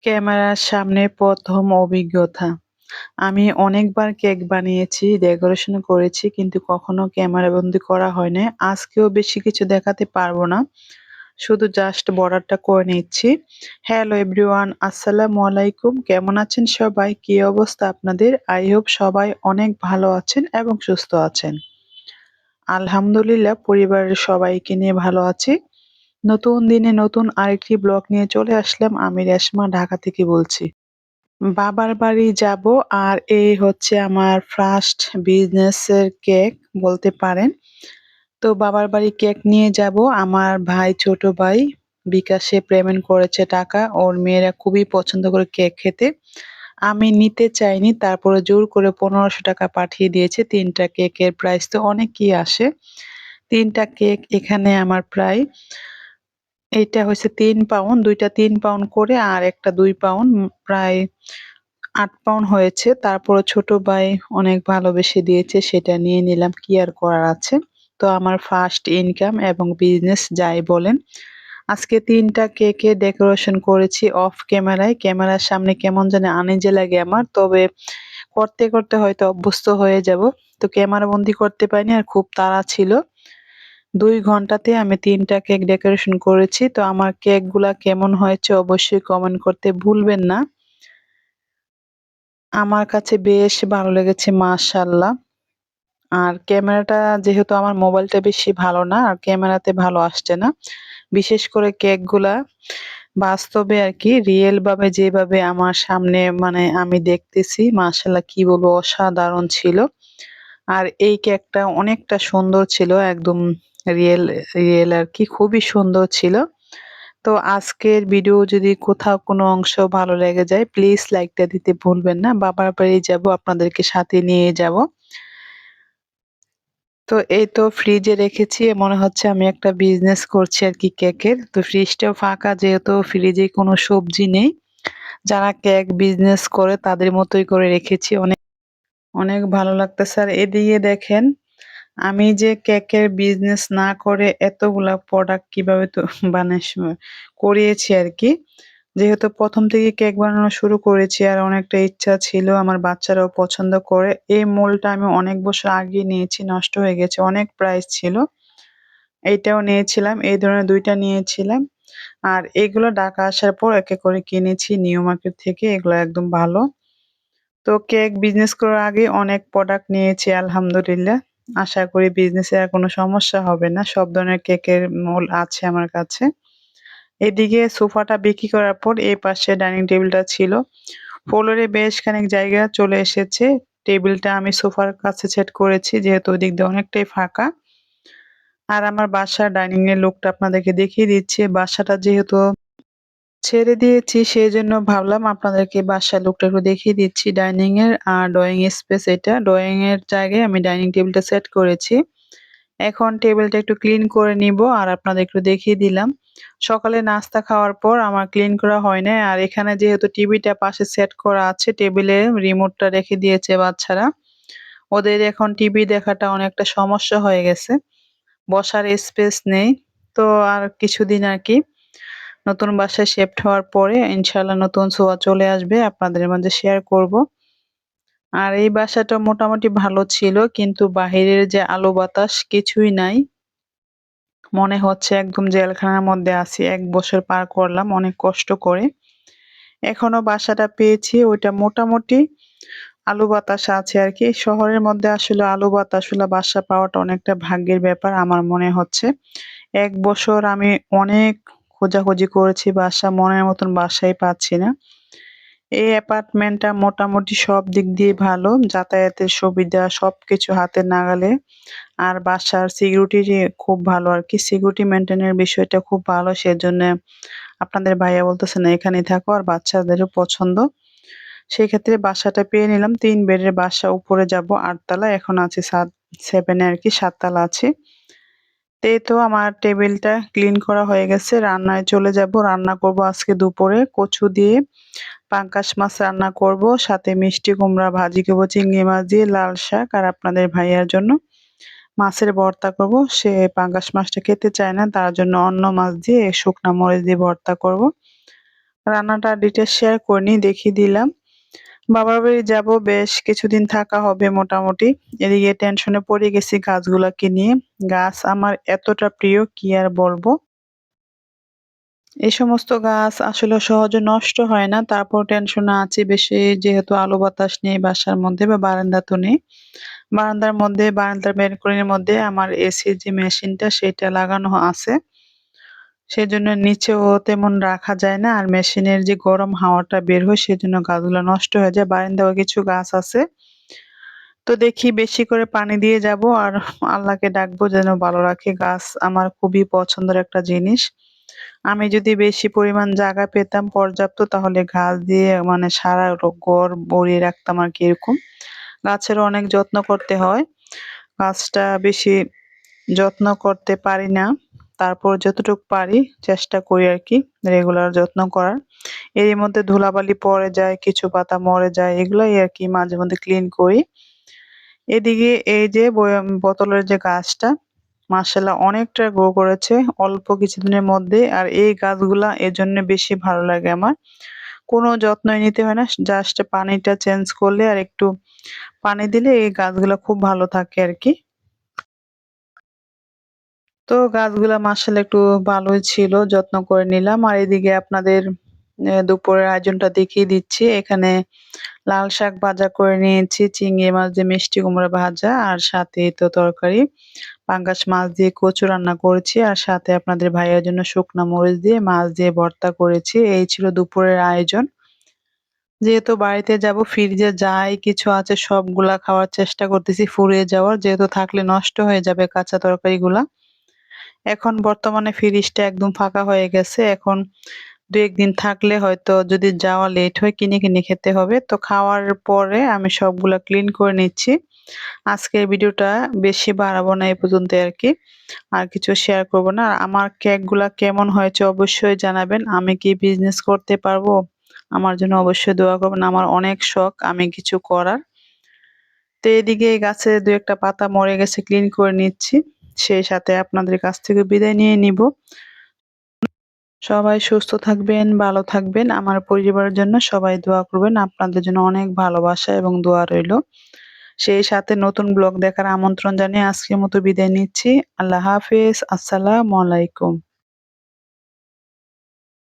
ক্যামেরার সামনে ১ম অভিজ্ঞতা। আমি অনেকবার কেক বানিয়েছি, ডেকোরেশন করেছি কিন্তু কখনো ক্যামেরাবন্দী করা হয় নাই। আজকেও বেশি কিছু দেখাতে পারবো না। শুধু জাস্ট বর্ডারটা করে নিচ্ছি। হ্যালো এভরিওয়ান, আসসালামু আলাইকুম। কেমন আছেন সবাই? কি অবস্থা আপনাদের? আই হোপ সবাই অনেক ভালো আছেন এবং সুস্থ আছেন। আলহামদুলিল্লাহ পরিবারের সবাইকে নিয়ে ভালো আছি। নতুন দিনে নতুন আরেকটি ব্লগ নিয়ে চলে আসলাম। আমি রেশমা ঢাকা থেকে বলছি। বাবার বাড়ি যাবো আর এই হচ্ছে আমার ফার্স্ট বিজনেসের কেক বলতে পারেন। তো বাবার বাড়ি কেক নিয়ে যাবো। আমার ভাই, ছোট ভাই বিকাশে পেমেন্ট করেছে টাকা। ওর মেয়েরা খুবই পছন্দ করে কেক খেতে। আমি নিতে চাইনি, তারপরে জোর করে ৳১৫০০ পাঠিয়ে দিয়েছে। ৩ টা কেকের প্রাইস তো অনেকই আসে। ৩ টা কেক এখানে আমার প্রায় এইটা হইছে ৩ পাউন্ড, ২ টা ৩ পাউন্ড করে আর একটা ২ পাউন্ড প্রায় ৮ পাউন্ড হয়েছে। তারপরে ছোট ভাই অনেক ভালোবেসে দিয়েছে, সেটা নিয়ে নিলাম। কি আর করার আছে? তো আমার ফার্স্ট ইনকাম এবং বিজনেস যাই বলেন। আজকে ৩ টা কেকে ডেকোরেশন করেছি অফ ক্যামেরায়। ক্যামেরার সামনে কেমন জানি আনইজি লাগে আমার। তবে করতে, করতে হয়তো অভ্যস্ত হয়ে যাব। তো ক্যামেরা বন্দী করতে পারিনি আর খুব তাড়া ছিল। ২ ঘন্টাতে আমি ৩ টা কেক ডেকোরেশন করেছি। তো আমার কেকগুলা কেমন হয়েছে অবশ্যই কমেন্ট করতে ভুলবেন না। আমার কাছে বেশ ভালো লেগেছে মাশাআল্লাহ। আর ক্যামেরাটা যেহেতু আমার মোবাইলটা বেশি ভালো না আর ক্যামেরাতে ভালো আসছে না। বিশেষ করে কেকগুলা বাস্তবে আরকি রিয়েল ভাবে যেভাবে আমার সামনে মানে আমি দেখতেছি মাশাআল্লাহ কি বলবো অসাধারণ ছিল। আর এই কেকটা অনেকটা সুন্দর ছিল একদম রিয়েল, রিয়েল আরকি খুবই সুন্দর ছিল। তো আজকের ভিডিও যদি কোথাও কোনো অংশ ভালো লেগে যায় প্লিজ লাইকটা দিতে ভুলবেন না। বাবার বাড়ি যাবো, আপনাদেরকে সাথে নিয়ে যাবো। তো এই তো ফ্রিজে রেখেছি। মনে হচ্ছে আমি একটা বিজনেস করছি আরকি কেকের। তো ফ্রিজটাও ফাঁকা যেহেতু ফ্রিজে কোনো সবজি নেই। যারা কেক বিজনেস করে তাদের মতোই করে রেখেছি। অনেক, অনেক ভালো লাগতেছে। আর এদিকে দেখেন আমি যে কেকের বিজনেস না করে এতগুলা প্রোডাক্ট কিভাবে তো মানে করিয়েছি আরকি। যেহেতু ১ম থেকেই কেক বানানো শুরু করেছি আর অনেকটা ইচ্ছা ছিল, আমার বাচ্চারাও পছন্দ করে। এই মোল্ডটা আমি অনেক বছর আগে নিয়েছি, নষ্ট হয়ে গেছে। অনেক প্রাইস ছিল। এইটাও নিয়েছিলাম, এই ধরনের ২ টা নিয়েছিলাম। আর এগুলো ঢাকা আসার পর একে করে কিনেছি নিউ মার্কেট থেকে। এগুলো একদম ভালো। তো কেক বিজনেস করার আগে অনেক প্রোডাক্ট নিয়েছি আলহামদুলিল্লাহ। আশা করি বিজনেসে আর কোনো সমস্যা হবে না। সব ধরনের কেকের মোল্ড আছে আমার কাছে। এদিকে সোফাটা বিক্রি করার পর এই পাশে ডাইনিং টেবিলটা ছিল। ফ্লোরে বেশ খানিক জায়গা চলে এসেছে। টেবিলটা আমি সোফার কাছে সেট করেছি যেহেতু ওদিক দিয়ে অনেকটাই ফাঁকা। আর আমার বাসার ডাইনিং এর লুকটা আপনাদেরকে দেখিয়ে দিচ্ছি। বাসাটা যেহেতু ছেড়ে দিয়েছি সেজন্য ভাবলাম আপনাদেরকে বাসার লুকটা একটু দেখিয়ে দিচ্ছি। ডাইনিং এর আর ড্রয়িং স্পেস এটা। ড্রয়িং এর জায়গায় আমি ডাইনিং টেবিলটা সেট করেছি। এখন টেবিলটা একটু ক্লিন করে নিবো আর আপনাদের একটু দেখিয়ে দিলাম। সকালে নাস্তা খাওয়ার পর আমার ক্লিন করা হয় নাই। আর এখানে যেহেতু টিভিটা পাশে সেট করা আছে টেবিলে রিমোটটা রেখে দিয়েছে বাচ্চারা। ওদের এখন টিভি দেখাটা অনেকটা সমস্যা হয়ে গেছে। বসার স্পেস নেই। তো আর কিছুদিন আরকি নতুন বাসায় শিফট হওয়ার পরে ইনশাআল্লাহ নতুন সোফা চলে আসবে, আপনাদের মাঝে শেয়ার করব। আর এই বাসাটা মোটামুটি ভালো ছিল কিন্তু বাহিরের যে আলো বাতাস কিছুই নাই। মনে হচ্ছে একদম জেলখানার মধ্যে আছি। ১ বছর পার করলাম অনেক কষ্ট করে। এখনো বাসাটা পেয়েছি ওইটা মোটামুটি আলো বাতাস আছে আরকি। শহরের মধ্যে আসলে আলো বাতাসওয়ালা বাসা পাওয়াটা অনেকটা ভাগ্যের ব্যাপার আমার মনে হচ্ছে। ১ বছর আমি অনেক খোঁজাখুঁজি করেছি বাসা, মনের মতন বাসাই পাচ্ছি না। এই অ্যাপার্টমেন্টটা মোটামুটি সব দিক দিয়ে ভালো। যাতায়াতের সুবিধা সবকিছু হাতের নাগালে। আর বাসার সিকিউরিটি খুব ভালো আরকি। সিকিউরিটি মেইনটেইন এর বিষয়টা খুব ভালো। সেজন্যে আপনাদের ভাইয়া বলতেছে না এখানেই থাকো আর বাচ্চাদেরও পছন্দ। সেক্ষেত্রে বাসাটা পেয়ে নিলাম। ৩ বেডের বাসা, উপরে যাবো ৮ তলা। এখন আছি 7 এ আরকি, ৭ তলা আছি। তো এই তো আমার টেবিলটা ক্লিন করা হয়ে গেছে। রান্নায় চলে যাবো। রান্না করবো আজকে দুপুরে কচু দিয়ে পাঙ্গাস মাছ রান্না করব। সাথে মিষ্টি কুমড়া ভাজি করব চিংড়ি মাছ দিয়ে, লাল শাক আর আপনাদের ভাইয়ার জন্য মাছের ভর্তা করব। সে পাঙ্গাস মাছটা খেতে চায় না, তার জন্য অন্য মাছ দিয়ে শুকনা মরিচ দিয়ে ভর্তা করব। রান্নাটা ডিটেইলস শেয়ার করিনি, দেখিয়ে দিলাম। বাবার বাড়ি যাবো, বেশ কিছুদিন থাকা হবে মোটামুটি। এদিকে টেনশনে পড়ে গেছি গাছগুলাকে নিয়ে। গাছ আমার এতটা প্রিয় কি আর বলবো। এই সমস্ত গাছ আসলে সহজে নষ্ট হয় না। তারপর টেনশনে আছি বেশি, যেহেতু আলো বাতাস নেই বাসার মধ্যে বা বারান্দা তো নেই। বারান্দার মধ্যে, বারান্দার ব্যালকনির মধ্যে আমার এসির যে মেশিনটা সেটা লাগানো আছে। সেজন্য নিচেও তেমন রাখা যায় না। আর মেশিনের যে গরম হাওয়াটা বের হয় সেজন্য গাছগুলো নষ্ট হয়ে যায়। বারান্দায়ও কিছু গাছ আছে। তো দেখি বেশি করে পানি দিয়ে যাবো আর আল্লাহকে ডাকবো যেন ভালো রাখে। গাছ আমার খুবই পছন্দের একটা জিনিস। আমি যদি বেশি পরিমাণ জায়গা পেতাম পর্যাপ্ত, তাহলে গাছ দিয়ে মানে সারা ঘর ভরিয়ে রাখতাম আরকি এরকম। গাছেরও অনেক যত্ন করতে হয়। গাছটা বেশি যত্ন করতে পারি না। তারপর যতটুকু পারি চেষ্টা করি আরকি রেগুলার যত্ন করার। এরই মধ্যে ধুলাবালি পড়ে যায়, কিছু পাতা মরে যায়। এগুলাই আরকি মাঝে মধ্যে ক্লিন করি। এদিকে এই যে বোতলের যে গাছটা, মাশাআল্লাহ অনেকটা গ্রো করেছে অল্প কিছুদিনের মধ্যে। আর এই গাছগুলা এজন্য বেশি ভালো লাগে আমার। কোনো যত্নই নিতে হয় না। জাস্ট পানিটা চেঞ্জ করলে আর একটু পানি দিলে এই গাছগুলা খুব ভালো থাকে আরকি। তো গাছগুলা মাশাআল্লাহ একটু ভালোই ছিল, যত্ন করে নিলাম। আর এদিকে আপনাদের দুপুরের আয়োজনটা দেখিয়ে দিচ্ছি। এখানে লাল শাক ভাজা করে নিয়েছি, চিংড়ি মাছ দিয়ে মিষ্টি কুমড়া ভাজা, আর সাথে তো তরকারি। পাঙ্গাস মাছ দিয়ে কচু রান্না করেছি, আর সাথে আপনাদের ভাইয়ার জন্য শুকনা মরিচ দিয়ে মাছ দিয়ে ভর্তা করেছি। এই ছিল দুপুরের আয়োজন। যেহেতু বাড়িতে যাব, ফ্রিজে যাই কিছু আছে সবগুলা খাওয়ার চেষ্টা করতেছি ফুরিয়ে যাওয়ার, যেহেতু থাকলে নষ্ট হয়ে যাবে কাঁচা তরকারিগুলা। এখন বর্তমানে ফ্রিজটা একদম ফাঁকা হয়ে গেছে। এখন ২-১ দিন থাকলে হয়তো যদি যাওয়া লেট হয় কিনে খেতে হবে। তো খাওয়ার পরে আমি সবগুলা ক্লিন করে নিচ্ছি। আজকের ভিডিওটা বেশি বাড়াবো না, এ পর্যন্তই আরকি। আর কিছু শেয়ার করব না। আর আমার কেকগুলা কেমন হয়েছে অবশ্যই জানাবেন। আমি কি বিজনেস করতে পারবো? আমার জন্য অবশ্যই দোয়া করবেন। আমার অনেক শখ আমি কিছু করার। তো এদিকে এই গাছে ২-১ টা পাতা মরে গেছে, ক্লিন করে নিচ্ছি। সেই সাথে আপনাদের কাছ থেকে বিদায় নিয়ে নিবো। সবাই সুস্থ থাকবেন, ভালো থাকবেন। আমার পরিবারের জন্য সবাই দোয়া করবেন। আপনাদের জন্য অনেক ভালোবাসা এবং দোয়া রইলো। সেই সাথে নতুন ব্লগ দেখার আমন্ত্রণ জানিয়ে আজকের মতো বিদায় নিচ্ছি। আল্লাহ হাফেজ। আসসালামু আলাইকুম।